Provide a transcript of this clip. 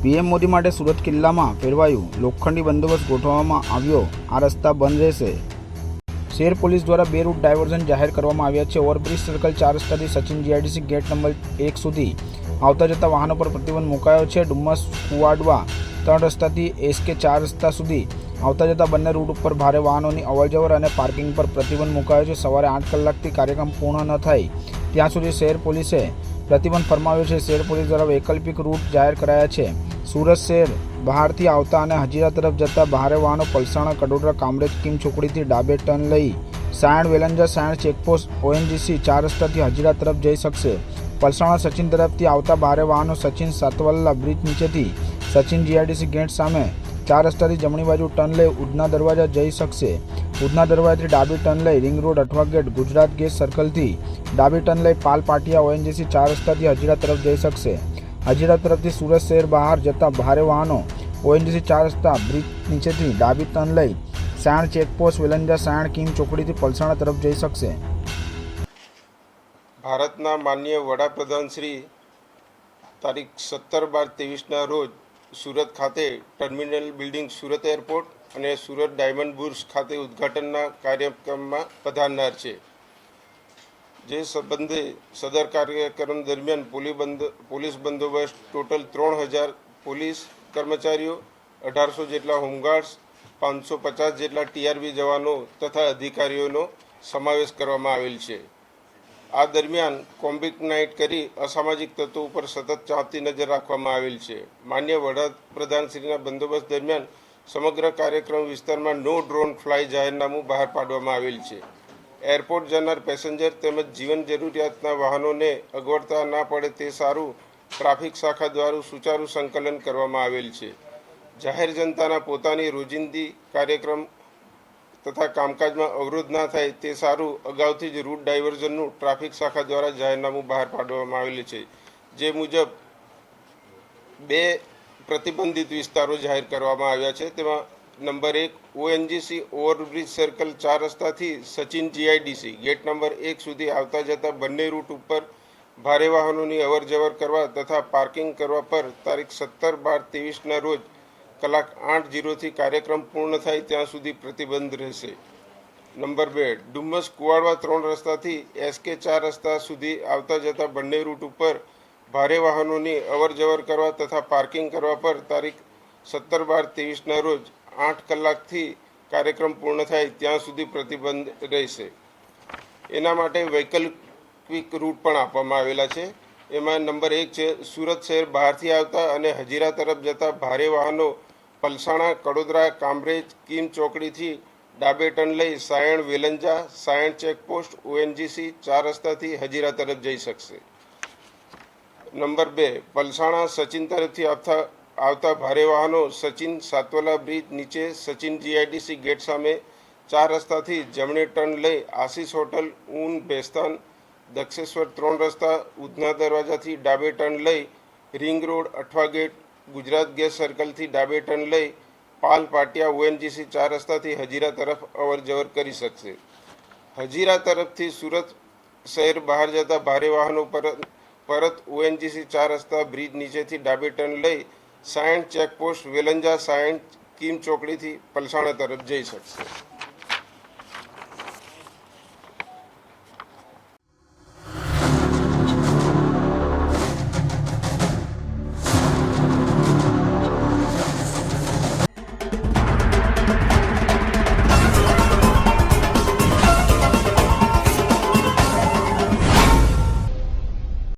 PM Modi માટે સુરત કિલ્લામાં ફેરવાયું, લોખંડી બંદોબસ્ત ગોઠવવામાં આવ્યો। આ રસ્તા બંધ રહેશે। શહેર પોલીસ દ્વારા 2 રૂટ ડાયવર્ઝન જાહેર કરવામાં આવ્યા છે। ઓવરબ્રિજ સર્કલ 4 રસ્તાથી સચિન જીઆઈડીસી ગેટ નંબર 1 સુધી આવતા જતા વાહનો પર પ્રતિબંધ મુકાયો છે। ડુમ્મસ કુવાડવા 3 રસ્તાથી એસકે 4 રસ્તા સુધી આવતા જતા બંને રૂટ ઉપર ભારે વાહનોની અવરજવર અને પાર્કિંગ પર પ્રતિબંધ મુકાયો છે। સવારે 8 કલાકથી કાર્યક્રમ પૂર્ણ ન થાય ત્યાં સુધી શહેર પોલીસે પ્રતિબંધ ફરમાવ્યો છે। શહેર પોલીસ દ્વારા વૈકલ્પિક રૂટ જાહેર કરાયા છે। સુરત શહેર બહારથી આવતા અને હજીરા તરફ જતા ભારે વાહનો પલસાણા, કડોદરા, કામરેજ, કિમ ચોકડીથી ડાબે ટર્ન લઈ સાયણ, વેલંજા, સાયણ ચેકપોસ્ટ, ઓએનજીસી 4 રસ્તાથી હજીરા તરફ જઈ શકશે। પલસાણા સચિન તરફથી આવતા ભારે વાહનો સચિન સાતવલ્લા બ્રિજ નીચેથી સચિન જીઆઈડીસી ગેટ સામે 4 રસ્તાથી જમણી બાજુ ટર્ન લઈ ઉધના દરવાજા જઈ શકશે। ઉધના દરવાજાથી ડાબી ટર્ન લઈ ring road, Athwa gate, Gujarat gas સર્કલથી ડાબી ટર્ન લઈ પાલ પાટિયા, ઓએનજીસી 4 રસ્તાથી હજીરા તરફ જઈ શકશે। હજીરા તરફથી સુરત શહેર બહાર જતા ભારે વાહનો ઓએનજીસી 4 રસ્તા બ્રિજ નીચેથી ડાબી ટર્ન લઈ સાયણ ચેકપોસ્ટ, વેલંજા, સાયણ, કિમ ચોકડીથી પલસાણા તરફ જઈ શકશે। ભારતના માનનીય વડાપ્રધાન શ્રી તારીખ 17/12/23ના રોજ સુરત ખાતે ટર્મિનલ બિલ્ડિંગ સુરત એરપોર્ટ અને સુરત ડાયમંડ બુર્સ ખાતે ઉદ્ઘાટનના કાર્યક્રમમાં પધારનાર છે। જે સંબંધે સદર કાર્યક્રમ દરમિયાન પોલીસ બંદોબસ્ત ટોટલ 3000 પોલીસ કર્મચારીઓ, 1800 જેટલા હોમગાર્ડ્સ, 550 જેટલા ટીઆરબી જવાનો તથા અધિકારીઓનો સમાવેશ કરવામાં આવેલ છે। આ દરમિયાન કોમ્બિંગ નાઇટ કરી અસામાજિક તત્વો ઉપર સતત ચાંપતી નજર રાખવામાં આવેલ છે। માન્ય વડાપ્રધાનશ્રીના બંદોબસ્ત દરમિયાન સમગ્ર કાર્યક્રમ વિસ્તારમાં નો ડ્રોન ફ્લાય જાહેરનામું બહાર પાડવામાં આવેલ છે। એરપોર્ટ જનાર પેસેન્જર તેમજ જીવન જરૂરિયાતના વાહનોને અગવડતા ના પડે તે સારું ટ્રાફિક શાખા દ્વારા સુચારુ સંકલન કરવામાં આવેલ છે। જાહેર જનતાના પોતાની રોજિંદી કાર્યક્રમ તથા કામકાજમાં અવરોધ ના થાય તે સારું અગાઉથી જ રૂટ ડાયવર્ઝનનું ટ્રાફિક શાખા દ્વારા જાહેરનામું બહાર પાડવામાં આવેલું છે। જે મુજબ 2 પ્રતિબંધિત વિસ્તારો જાહેર કરવામાં આવ્યા છે। તેમાં નંબર 1 ઓએનજીસી ઓવરબ્રિજ સર્કલ 4 રસ્તાથી સચિન જીઆઈડીસી ગેટ નંબર 1 સુધી આવતા જતા બંને રૂટ ઉપર ભારે વાહનોની અવરજવર કરવા તથા પાર્કિંગ કરવા પર તારીખ 17/12/23ના રોજ કલાક 8:00થી કાર્યક્રમ પૂર્ણ થાય ત્યાં સુધી પ્રતિબંધ રહેશે। નંબર 2 ડુમ્મસ કુવાડવા 3 રસ્તાથી એસકે 4 રસ્તા સુધી આવતા જતા બંને રૂટ ઉપર ભારે વાહનોની અવરજવર કરવા તથા પાર્કિંગ કરવા પર તારીખ 17/12/23ના રોજ 8 કલાકથી કાર્યક્રમ પૂર્ણ થાય ત્યાં સુધી પ્રતિબંધ રહેશે। એના માટે વૈકલ્પિક રૂટ પણ આપવામાં આવેલા છે। એમાં નંબર 1 છે સુરત શહેર બહારથી આવતા અને હજીરા તરફ જતા ભારે વાહનો પલસાણા, કડોદરા, કામરેજ, કિમ ચોકડીથી ડાબે ટર્ન લઈ સાયણ, વેલંજા, સાયણ ચેકપોસ્ટ, ઓએનજીસી 4 રસ્તાથી હજીરા તરફ જઈ શકશે। નંબર 2 પલસાણા સચિન તરફથી આવતા ભારે વાહનો સચિન સાતવલા બ્રિજ નીચે સચિન જીઆઈડીસી ગેટ સામે 4 રસ્તાથી જમણે ટર્ન લઈ આશીષ હોટલ, ઊન, ભેસ્તાન, દક્ષેશ્વર 3 રસ્તા, ઉધના દરવાજાથી ડાબે ટર્ન લઈ ring road, Athwa gate, Gujarat gas સર્કલથી ડાબે ટર્ન લઈ પાલ પાટિયા, ઓએનજીસી 4 રસ્તાથી હજીરા તરફ અવરજવર કરી શકશે। હજીરા તરફથી સુરત શહેર બહાર જતા ભારે વાહનો પરત ઓએનજીસી 4 રસ્તા બ્રિજ નીચેથી ડાબે ટર્ન લઈ સાયણ ચેકપોસ્ટ, વેલંજા, સાયણ, કિમ ચોકડીથી પલસાણા તરફ જઈ શકશે।